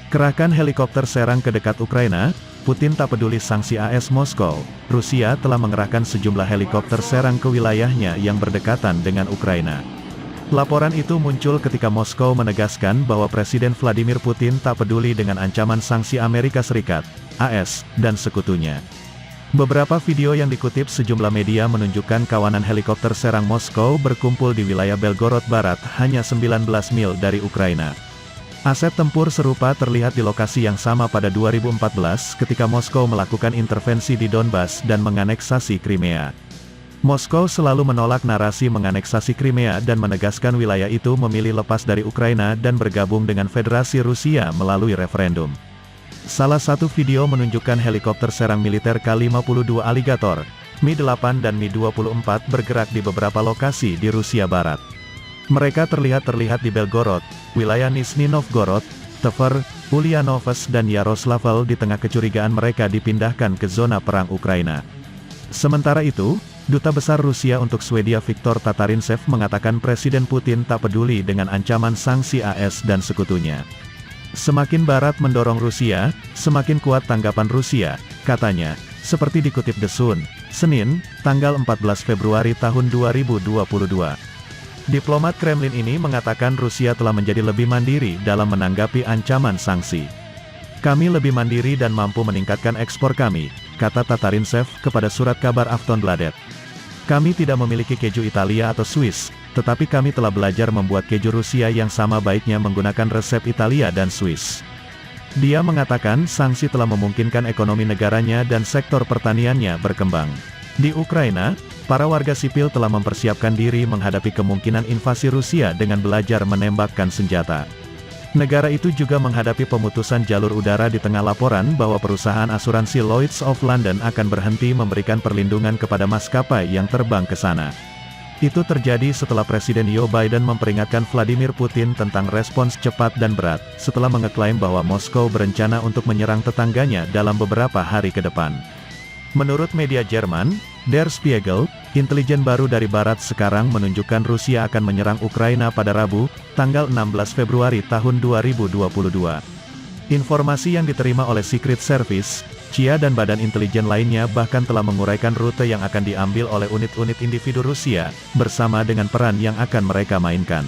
Kerahkan helikopter serang ke dekat Ukraina, Putin tak peduli sanksi AS Moskow. Rusia telah mengerahkan sejumlah helikopter serang ke wilayahnya yang berdekatan dengan Ukraina. Laporan itu muncul ketika Moskow menegaskan bahwa Presiden Vladimir Putin tak peduli dengan ancaman sanksi Amerika Serikat, AS, dan sekutunya. Beberapa video yang dikutip sejumlah media menunjukkan kawanan helikopter serang Moskow berkumpul di wilayah Belgorod Barat, hanya 19 mil dari Ukraina. Aset tempur serupa terlihat di lokasi yang sama pada 2014 ketika Moskow melakukan intervensi di Donbas dan menganeksasi Crimea. Moskow selalu menolak narasi menganeksasi Crimea dan menegaskan wilayah itu memilih lepas dari Ukraina dan bergabung dengan Federasi Rusia melalui referendum. Salah satu video menunjukkan helikopter serang militer K-52 Alligator, Mi-8 dan Mi-24 bergerak di beberapa lokasi di Rusia Barat. Mereka terlihat di Belgorod, wilayah Nizhny Novgorod, Tver, Ulyanovsk dan Yaroslavl di tengah kecurigaan mereka dipindahkan ke zona perang Ukraina. Sementara itu, Duta Besar Rusia untuk Swedia Viktor Tatarintsev mengatakan Presiden Putin tak peduli dengan ancaman sanksi AS dan sekutunya. Semakin Barat mendorong Rusia, semakin kuat tanggapan Rusia, katanya, seperti dikutip The Sun, Senin, tanggal 14 Februari tahun 2022. Diplomat Kremlin ini mengatakan Rusia telah menjadi lebih mandiri dalam menanggapi ancaman sanksi. Kami lebih mandiri dan mampu meningkatkan ekspor kami, kata Tatarintsev kepada surat kabar Aftonbladet. Kami tidak memiliki keju Italia atau Swiss, tetapi kami telah belajar membuat keju Rusia yang sama baiknya menggunakan resep Italia dan Swiss. Dia mengatakan sanksi telah memungkinkan ekonomi negaranya dan sektor pertaniannya berkembang. Di Ukraina, para warga sipil telah mempersiapkan diri menghadapi kemungkinan invasi Rusia dengan belajar menembakkan senjata. Negara itu juga menghadapi pemutusan jalur udara di tengah laporan bahwa perusahaan asuransi Lloyd's of London akan berhenti memberikan perlindungan kepada maskapai yang terbang ke sana. Itu terjadi setelah Presiden Joe Biden memperingatkan Vladimir Putin tentang respons cepat dan berat, setelah mengeklaim bahwa Moskow berencana untuk menyerang tetangganya dalam beberapa hari ke depan. Menurut media Jerman, Der Spiegel, intelijen baru dari Barat sekarang menunjukkan Rusia akan menyerang Ukraina pada Rabu, tanggal 16 Februari tahun 2022. Informasi yang diterima oleh Secret Service, CIA dan badan intelijen lainnya bahkan telah menguraikan rute yang akan diambil oleh unit-unit individu Rusia, bersama dengan peran yang akan mereka mainkan.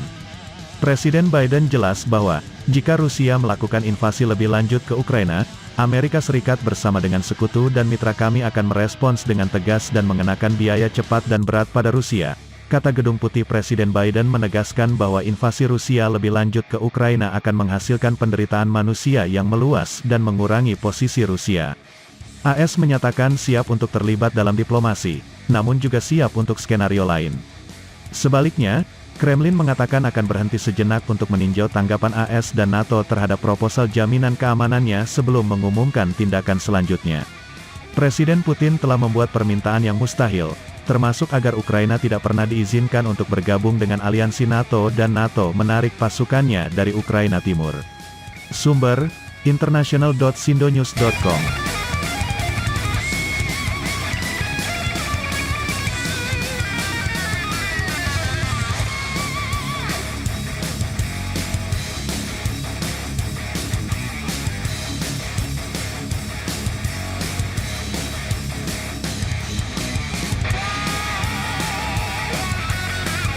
Presiden Biden jelas bahwa, jika Rusia melakukan invasi lebih lanjut ke Ukraina, Amerika Serikat bersama dengan sekutu dan mitra kami akan merespons dengan tegas dan mengenakan biaya cepat dan berat pada Rusia, kata Gedung Putih. Presiden Biden menegaskan bahwa invasi Rusia lebih lanjut ke Ukraina akan menghasilkan penderitaan manusia yang meluas dan mengurangi posisi Rusia. AS menyatakan siap untuk terlibat dalam diplomasi, namun juga siap untuk skenario lain. Sebaliknya, Kremlin mengatakan akan berhenti sejenak untuk meninjau tanggapan AS dan NATO terhadap proposal jaminan keamanannya sebelum mengumumkan tindakan selanjutnya. Presiden Putin telah membuat permintaan yang mustahil, termasuk agar Ukraina tidak pernah diizinkan untuk bergabung dengan aliansi NATO dan NATO menarik pasukannya dari Ukraina Timur. Sumber, international.sindonews.com